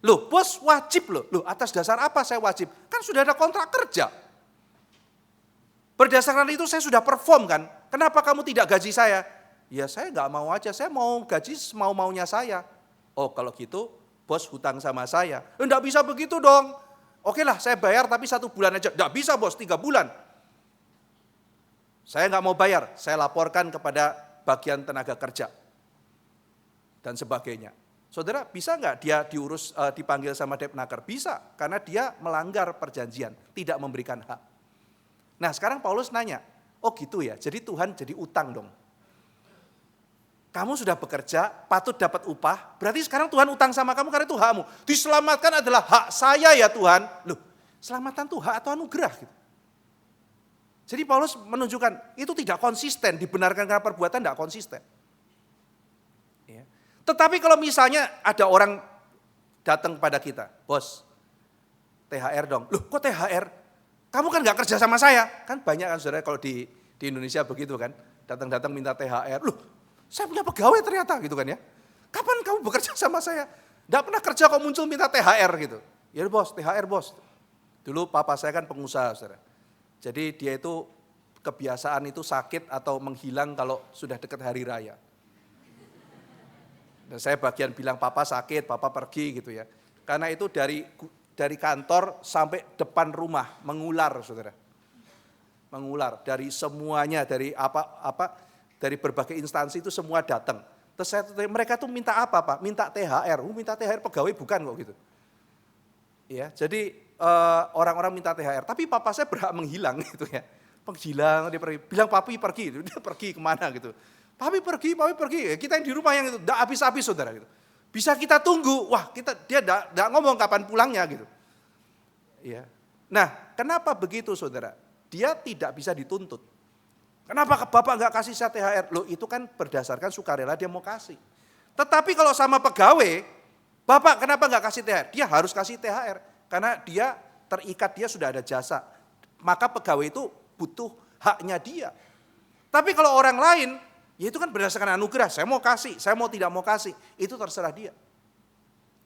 Loh, bos wajib loh. Loh, atas dasar apa saya wajib? Kan sudah ada kontrak kerja. Berdasarkan itu saya sudah perform kan. Kenapa kamu tidak gaji saya? Ya saya nggak mau aja, saya mau gaji mau-maunya saya. Oh kalau gitu bos hutang sama saya. Enggak bisa begitu dong. Oke lah saya bayar tapi 1 bulan aja. Enggak bisa bos, 3 bulan. Saya nggak mau bayar, saya laporkan kepada bagian tenaga kerja. Dan sebagainya. Saudara bisa nggak dia dipanggil sama Depnaker? Bisa, karena dia melanggar perjanjian, tidak memberikan hak. Nah sekarang Paulus nanya, oh gitu ya, jadi Tuhan jadi utang dong. Kamu sudah bekerja, patut dapat upah, berarti sekarang Tuhan utang sama kamu karena itu hakmu. Diselamatkan adalah hak saya ya Tuhan. Loh, selamatan itu hak atau anugerah gitu. Jadi Paulus menunjukkan itu tidak konsisten, dibenarkan karena perbuatan tidak konsisten. Ya. Tetapi kalau misalnya ada orang datang pada kita, bos, THR dong. Loh kok THR? Kamu kan gak kerja sama saya. Kan banyak kan saudara kalau di Indonesia begitu kan, datang-datang minta THR. Loh, saya punya pegawai ternyata gitu kan ya. Kapan kamu bekerja sama saya? Gak pernah kerja kok muncul minta THR gitu. Ya bos, THR bos. Dulu papa saya kan pengusaha saudara. Jadi dia itu kebiasaan itu sakit atau menghilang kalau sudah dekat hari raya. Dan saya bagian bilang papa sakit, papa pergi gitu ya. Karena itu dari kantor sampai depan rumah mengular saudara. Mengular dari semuanya, dari dari berbagai instansi itu semua datang. Terus mereka tuh minta apa Pak? Minta THR. Minta THR pegawai bukan kok gitu. Ya, jadi orang-orang minta THR, tapi papa saya berhak menghilang gitu ya. Menghilang, dia pergi, bilang papi pergi, dia pergi kemana gitu. Papi pergi, kita yang di rumah yang itu, enggak habis-habis saudara gitu. Bisa kita tunggu, wah dia enggak ngomong kapan pulangnya gitu. Ya. Nah kenapa begitu saudara? Dia tidak bisa dituntut. Kenapa bapak enggak kasih saya THR? Loh itu kan berdasarkan sukarela dia mau kasih. Tetapi kalau sama pegawai, bapak kenapa enggak kasih THR? Dia harus kasih THR. Karena dia terikat, dia sudah ada jasa. Maka pegawai itu butuh haknya dia. Tapi kalau orang lain, ya itu kan berdasarkan anugerah. Saya mau kasih, saya mau tidak mau kasih. Itu terserah dia.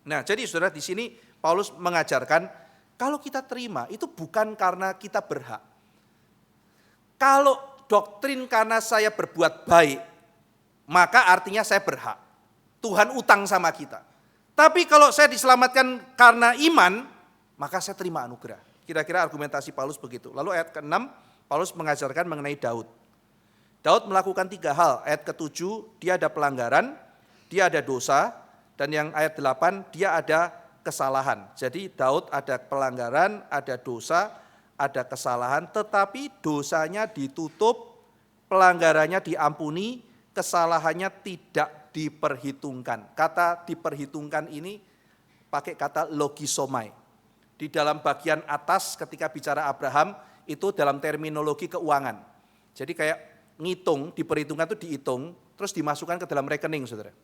Nah jadi saudara di sini Paulus mengajarkan, kalau kita terima itu bukan karena kita berhak. Kalau doktrin karena saya berbuat baik, maka artinya saya berhak. Tuhan utang sama kita. Tapi kalau saya diselamatkan karena iman, maka saya terima anugerah. Kira-kira argumentasi Paulus begitu. Lalu ayat ke-6, Paulus mengajarkan mengenai Daud. Daud melakukan 3 hal. Ayat ke-7, dia ada pelanggaran, dia ada dosa, dan yang ayat 8, dia ada kesalahan. Jadi Daud ada pelanggaran, ada dosa, ada kesalahan, tetapi dosanya ditutup, pelanggarannya diampuni, kesalahannya tidak diperhitungkan. Kata diperhitungkan ini pakai kata logisomai. Di dalam bagian atas ketika bicara Abraham itu dalam terminologi keuangan. Jadi kayak ngitung, diperhitungkan itu dihitung, terus dimasukkan ke dalam rekening saudara.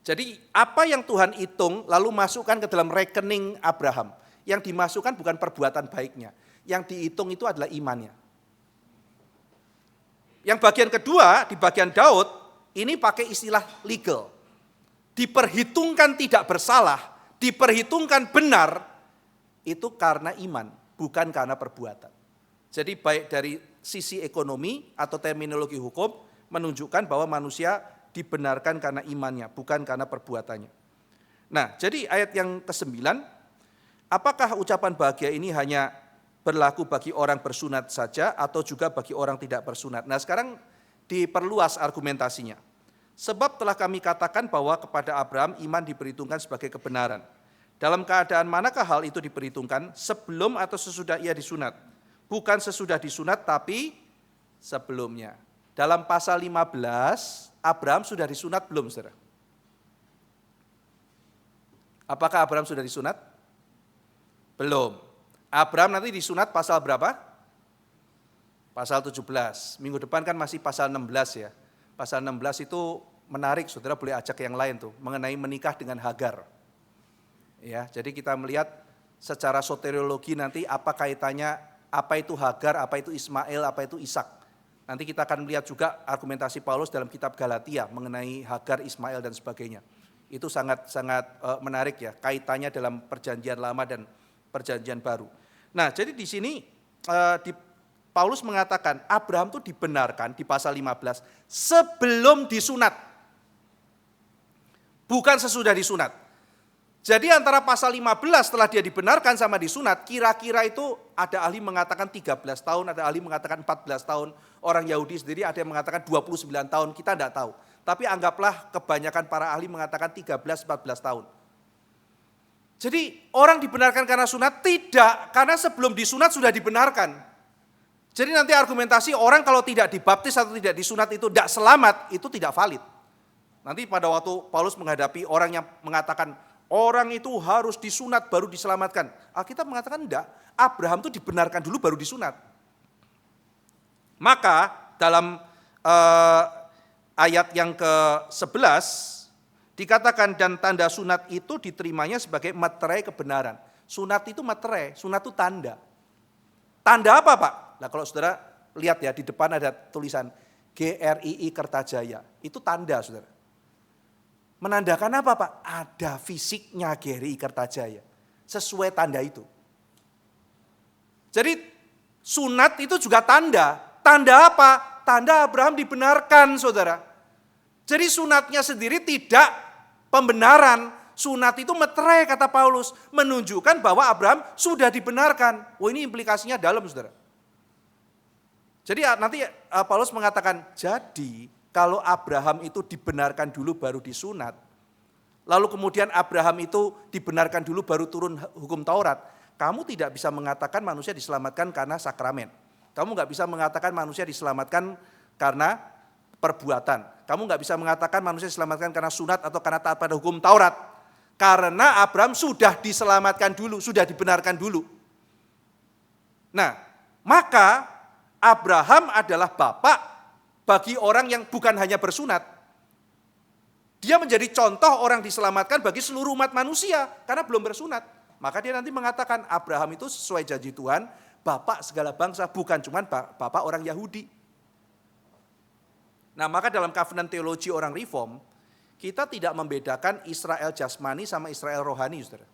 Jadi apa yang Tuhan hitung lalu masukkan ke dalam rekening Abraham. Yang dimasukkan bukan perbuatan baiknya, yang dihitung itu adalah imannya. Yang bagian kedua di bagian Daud, ini pakai istilah legal. Diperhitungkan tidak bersalah, diperhitungkan benar, itu karena iman, bukan karena perbuatan. Jadi baik dari sisi ekonomi atau terminologi hukum, menunjukkan bahwa manusia dibenarkan karena imannya, bukan karena perbuatannya. Nah jadi ayat yang ke-9, apakah ucapan bahagia ini hanya berlaku bagi orang bersunat saja atau juga bagi orang tidak bersunat? Nah sekarang diperluas argumentasinya. Sebab telah kami katakan bahwa kepada Abraham iman diperhitungkan sebagai kebenaran. Dalam keadaan manakah hal itu diperhitungkan? Sebelum atau sesudah ia disunat? Bukan sesudah disunat tapi sebelumnya. Dalam pasal 15, Abraham sudah disunat belum saudara? Apakah Abraham sudah disunat? Belum. Abraham nanti disunat pasal berapa? Pasal 17. Minggu depan kan masih pasal 16 ya. Pasal 16 itu menarik, saudara boleh ajak yang lain tuh, mengenai menikah dengan Hagar. Ya, jadi kita melihat secara soteriologi nanti apa kaitannya, apa itu Hagar, apa itu Ismail, apa itu Ishak. Nanti kita akan melihat juga argumentasi Paulus dalam kitab Galatia mengenai Hagar, Ismail dan sebagainya. Itu sangat menarik ya, kaitannya dalam perjanjian lama dan perjanjian baru. Nah, jadi di sini Paulus mengatakan Abraham itu dibenarkan di pasal 15 sebelum disunat. Bukan sesudah disunat. Jadi antara pasal 15 setelah dia dibenarkan sama disunat, kira-kira itu ada ahli mengatakan 13 tahun, ada ahli mengatakan 14 tahun. Orang Yahudi sendiri ada yang mengatakan 29 tahun, kita tidak tahu. Tapi anggaplah kebanyakan para ahli mengatakan 13-14 tahun. Jadi orang dibenarkan karena sunat? Tidak, karena sebelum disunat sudah dibenarkan. Jadi nanti argumentasi orang kalau tidak dibaptis atau tidak disunat itu tidak selamat, itu tidak valid. Nanti pada waktu Paulus menghadapi orang yang mengatakan orang itu harus disunat baru diselamatkan. Alkitab mengatakan enggak, Abraham itu dibenarkan dulu baru disunat. Maka dalam ayat yang ke-11 dikatakan dan tanda sunat itu diterimanya sebagai materai kebenaran. Sunat itu materai, sunat itu tanda. Tanda apa Pak? Nah kalau saudara lihat ya di depan ada tulisan GRII Kertajaya, itu tanda saudara. Menandakan apa Pak? Ada fisiknya GRII Kertajaya, sesuai tanda itu. Jadi sunat itu juga tanda. Tanda apa? Tanda Abraham dibenarkan saudara. Jadi sunatnya sendiri tidak pembenaran. Sunat itu materai kata Paulus. Menunjukkan bahwa Abraham sudah dibenarkan. Oh ini implikasinya dalam saudara. Jadi nanti Paulus mengatakan, jadi kalau Abraham itu dibenarkan dulu baru disunat. Lalu kemudian Abraham itu dibenarkan dulu baru turun hukum Taurat. Kamu tidak bisa mengatakan manusia diselamatkan karena sakramen. Kamu nggak bisa mengatakan manusia diselamatkan karena perbuatan. Kamu nggak bisa mengatakan manusia diselamatkan karena sunat atau karena taat pada hukum Taurat. Karena Abraham sudah diselamatkan dulu, sudah dibenarkan dulu. Nah, maka Abraham adalah bapak bagi orang yang bukan hanya bersunat. Dia menjadi contoh orang diselamatkan bagi seluruh umat manusia karena belum bersunat. Maka dia nanti mengatakan Abraham itu sesuai janji Tuhan, bapak segala bangsa, bukan cuma bapak orang Yahudi. Nah maka dalam covenant teologi orang reform, kita tidak membedakan Israel jasmani sama Israel rohani, saudara.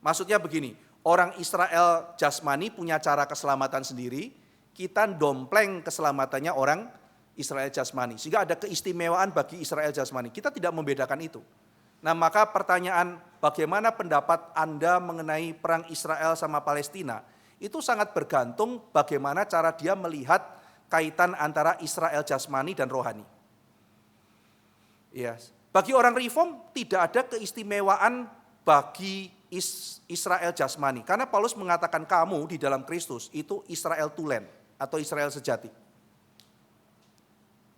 Maksudnya begini, orang Israel jasmani punya cara keselamatan sendiri, kita dompleng keselamatannya orang Israel jasmani. Sehingga ada keistimewaan bagi Israel jasmani. Kita tidak membedakan itu. Nah maka pertanyaan bagaimana pendapat Anda mengenai perang Israel sama Palestina, itu sangat bergantung bagaimana cara dia melihat kaitan antara Israel jasmani dan rohani. Ya, bagi orang reform tidak ada keistimewaan bagi Israel jasmani. Karena Paulus mengatakan kamu di dalam Kristus itu Israel tulen atau Israel sejati.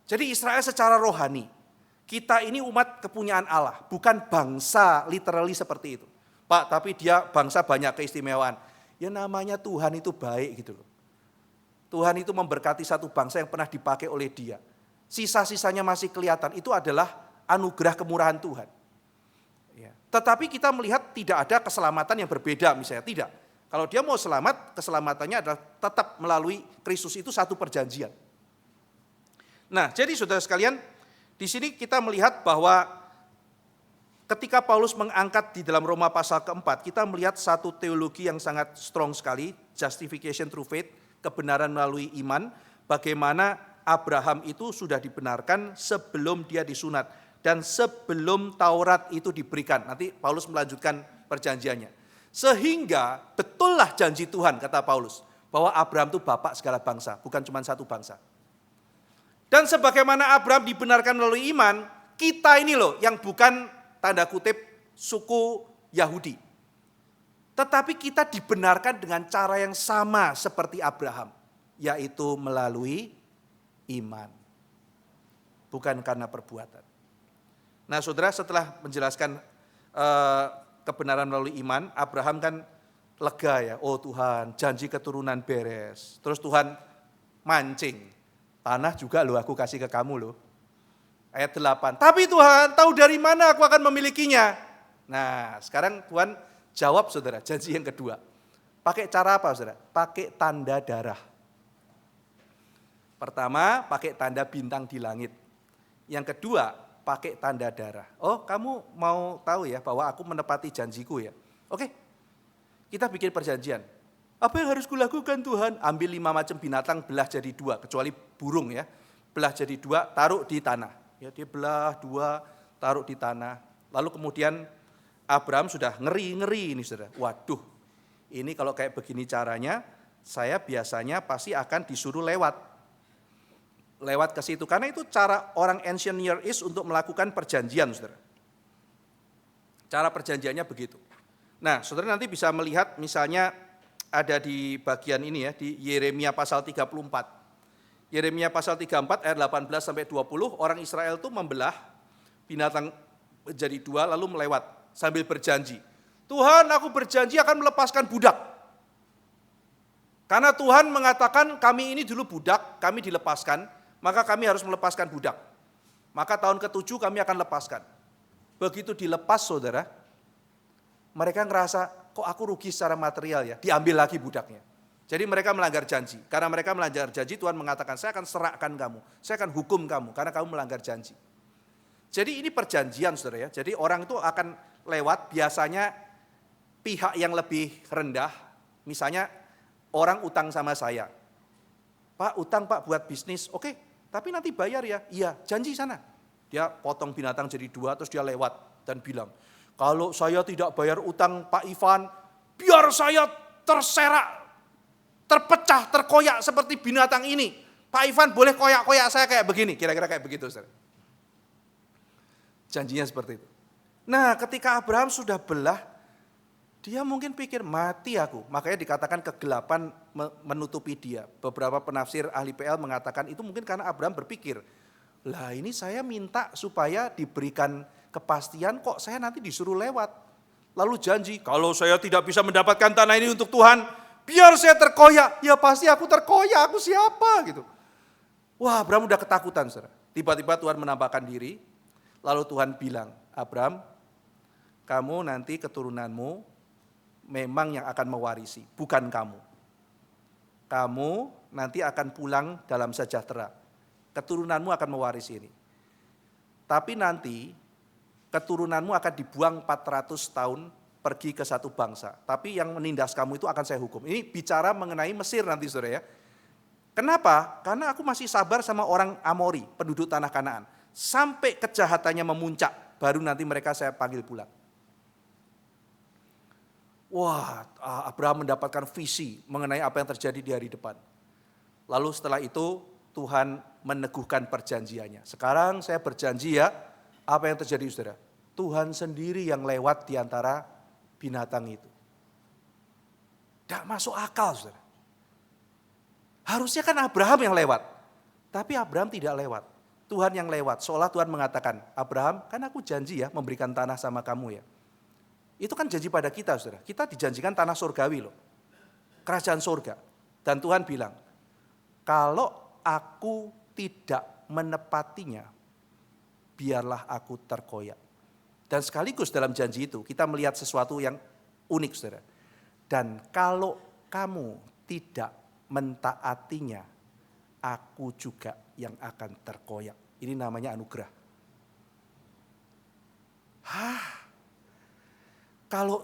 Jadi Israel secara rohani. Kita ini umat kepunyaan Allah, bukan bangsa literally seperti itu. Pak, tapi dia bangsa banyak keistimewaan. Ya namanya Tuhan itu baik gitu loh. Tuhan itu memberkati satu bangsa yang pernah dipakai oleh dia. Sisa-sisanya masih kelihatan, itu adalah anugerah kemurahan Tuhan. Ya. Tetapi kita melihat tidak ada keselamatan yang berbeda misalnya, tidak. Kalau dia mau selamat, keselamatannya adalah tetap melalui Kristus, itu satu perjanjian. Nah jadi saudara sekalian, di sini kita melihat bahwa ketika Paulus mengangkat di dalam Roma pasal keempat, kita melihat satu teologi yang sangat strong sekali, justification through faith, kebenaran melalui iman, bagaimana Abraham itu sudah dibenarkan sebelum dia disunat, dan sebelum Taurat itu diberikan. Nanti Paulus melanjutkan perjanjiannya. Sehingga betullah janji Tuhan, kata Paulus, bahwa Abraham itu bapak segala bangsa, bukan cuma satu bangsa. Dan sebagaimana Abraham dibenarkan melalui iman, kita ini loh yang bukan tanda kutip suku Yahudi. Tetapi kita dibenarkan dengan cara yang sama seperti Abraham, yaitu melalui iman. Bukan karena perbuatan. Nah saudara, setelah menjelaskan kebenaran melalui iman, Abraham kan lega ya, oh Tuhan janji keturunan beres. Terus Tuhan mancing. Tanah juga loh aku kasih ke kamu loh. Ayat 8. Tapi Tuhan tahu dari mana aku akan memilikinya. Nah sekarang Tuhan jawab saudara, janji yang kedua. Pakai cara apa saudara? Pakai tanda darah. Pertama, pakai tanda bintang di langit. Yang kedua, pakai tanda darah. Oh, kamu mau tahu ya bahwa aku menepati janjiku ya? Oke, kita bikin perjanjian. Apa yang harus kulakukan Tuhan? Ambil 5 macam binatang, belah jadi 2, kecuali burung ya. Belah jadi 2, taruh di tanah. Ya, dia belah 2, taruh di tanah. Lalu kemudian Abraham sudah ngeri ini saudara. Waduh, ini kalau kayak begini caranya, saya biasanya pasti akan disuruh lewat ke situ. Karena itu cara orang ancient Near East untuk melakukan perjanjian, saudara. Cara perjanjiannya begitu. Nah, saudara nanti bisa melihat misalnya ada di bagian ini ya, di Yeremia pasal 34. Yeremia pasal 34 ayat 18 sampai 20, orang Israel itu membelah binatang menjadi 2 lalu melewat sambil berjanji. Tuhan, aku berjanji akan melepaskan budak. Karena Tuhan mengatakan kami ini dulu budak, kami dilepaskan, maka kami harus melepaskan budak. Maka tahun ke-7 kami akan lepaskan. Begitu dilepas saudara, mereka ngerasa kok aku rugi secara material ya, diambil lagi budaknya. Jadi mereka melanggar janji. Karena mereka melanggar janji, Tuhan mengatakan saya akan serahkan kamu, saya akan hukum kamu karena kamu melanggar janji. Jadi ini perjanjian saudara ya, jadi orang itu akan lewat biasanya pihak yang lebih rendah, misalnya orang utang sama saya. Pak, utang Pak buat bisnis, oke. Tapi nanti bayar ya, iya janji sana. Dia potong binatang jadi 2 terus dia lewat dan bilang, kalau saya tidak bayar utang Pak Ivan, biar saya terserak, terpecah, terkoyak seperti binatang ini. Pak Ivan boleh koyak-koyak saya kayak begini, kira-kira kayak begitu. Saudara. Janjinya seperti itu. Nah ketika Abraham sudah belah, dia mungkin pikir mati aku, makanya dikatakan kegelapan menutupi dia. Beberapa penafsir ahli PL mengatakan itu mungkin karena Abraham berpikir, lah ini saya minta supaya diberikan kepastian kok saya nanti disuruh lewat. Lalu janji, kalau saya tidak bisa mendapatkan tanah ini untuk Tuhan, biar saya terkoyak. Ya pasti aku terkoyak, aku siapa gitu. Wah Abraham udah ketakutan. Saudara. Tiba-tiba Tuhan menampakkan diri, lalu Tuhan bilang, Abraham, kamu nanti keturunanmu memang yang akan mewarisi, bukan kamu. Kamu nanti akan pulang dalam sejahtera. Keturunanmu akan mewarisi ini. Tapi nanti keturunanmu akan dibuang 400 tahun pergi ke satu bangsa. Tapi yang menindas kamu itu akan saya hukum. Ini bicara mengenai Mesir nanti saudara ya. Kenapa? Karena aku masih sabar sama orang Amori, penduduk tanah Kanaan. Sampai kejahatannya memuncak, baru nanti mereka saya panggil pulang. Wah, Abraham mendapatkan visi mengenai apa yang terjadi di hari depan. Lalu setelah itu Tuhan meneguhkan perjanjiannya. Sekarang saya berjanji ya, apa yang terjadi saudara? Tuhan sendiri yang lewat di antara binatang itu. Tidak masuk akal saudara. Harusnya kan Abraham yang lewat. Tapi Abraham tidak lewat. Tuhan yang lewat. Seolah Tuhan mengatakan, Abraham kan aku janji ya memberikan tanah sama kamu ya. Itu kan janji pada kita saudara. Kita dijanjikan tanah surgawi loh. Kerajaan surga. Dan Tuhan bilang, kalau aku tidak menepatinya, biarlah aku terkoyak. Dan sekaligus dalam janji itu kita melihat sesuatu yang unik saudara. Dan kalau kamu tidak mentaatinya, aku juga yang akan terkoyak. Ini namanya anugerah. Kalau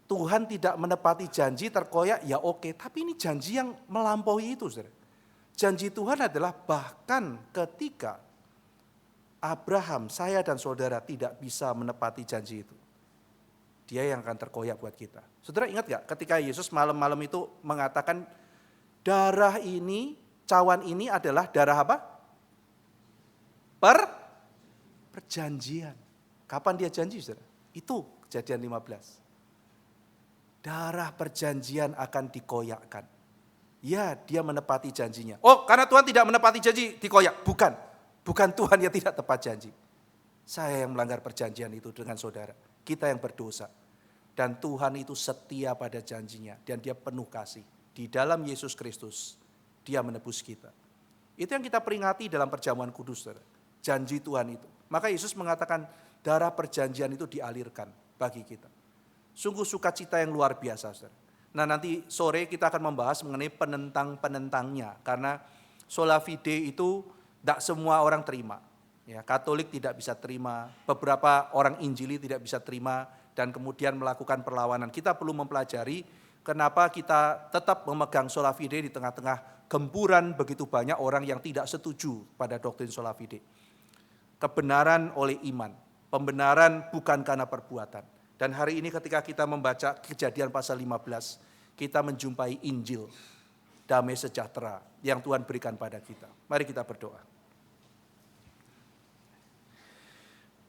Tuhan tidak menepati janji terkoyak ya oke. Tapi ini janji yang melampaui itu saudara. Janji Tuhan adalah bahkan ketika Abraham, saya dan saudara tidak bisa menepati janji itu. Dia yang akan terkoyak buat kita. Saudara ingat gak ketika Yesus malam-malam itu mengatakan darah ini, cawan ini adalah darah apa? Perjanjian. Kapan dia janji saudara? Itu Kejadian 15. Darah perjanjian akan dikoyakkan. Ya dia menepati janjinya. Oh karena Tuhan tidak menepati janji dikoyak. Bukan Tuhan yang tidak tepat janji. Saya yang melanggar perjanjian itu dengan saudara. Kita yang berdosa. Dan Tuhan itu setia pada janjinya. Dan dia penuh kasih. Di dalam Yesus Kristus dia menebus kita. Itu yang kita peringati dalam perjamuan kudus saudara. Janji Tuhan itu. Maka Yesus mengatakan darah perjanjian itu dialirkan bagi kita. Sungguh sukacita yang luar biasa saudara. Nah nanti sore kita akan membahas mengenai penentang-penentangnya. Karena Sola fide itu tidak semua orang terima. Ya, Katolik tidak bisa terima, beberapa orang Injili tidak bisa terima, dan kemudian melakukan perlawanan. Kita perlu mempelajari kenapa kita tetap memegang sola fide di tengah-tengah gempuran begitu banyak orang yang tidak setuju pada doktrin sola fide. Kebenaran oleh iman, pembenaran bukan karena perbuatan. Dan hari ini ketika kita membaca Kejadian pasal 15, kita menjumpai Injil, damai sejahtera yang Tuhan berikan pada kita. Mari kita berdoa.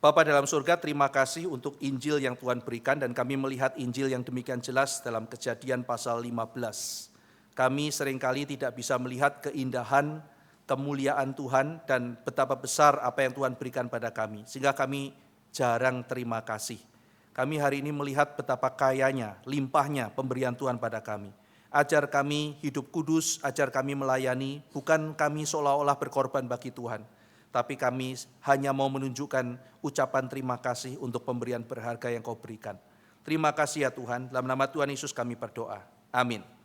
Bapa dalam surga, terima kasih untuk Injil yang Tuhan berikan, dan kami melihat Injil yang demikian jelas dalam Kejadian pasal 15. Kami seringkali tidak bisa melihat keindahan, kemuliaan Tuhan, dan betapa besar apa yang Tuhan berikan pada kami, sehingga kami jarang terima kasih. Kami hari ini melihat betapa kayanya, limpahnya pemberian Tuhan pada kami. Ajar kami hidup kudus, ajar kami melayani, bukan kami seolah-olah berkorban bagi Tuhan, tapi kami hanya mau menunjukkan ucapan terima kasih untuk pemberian berharga yang Kau berikan. Terima kasih ya Tuhan, dalam nama Tuhan Yesus kami berdoa. Amin.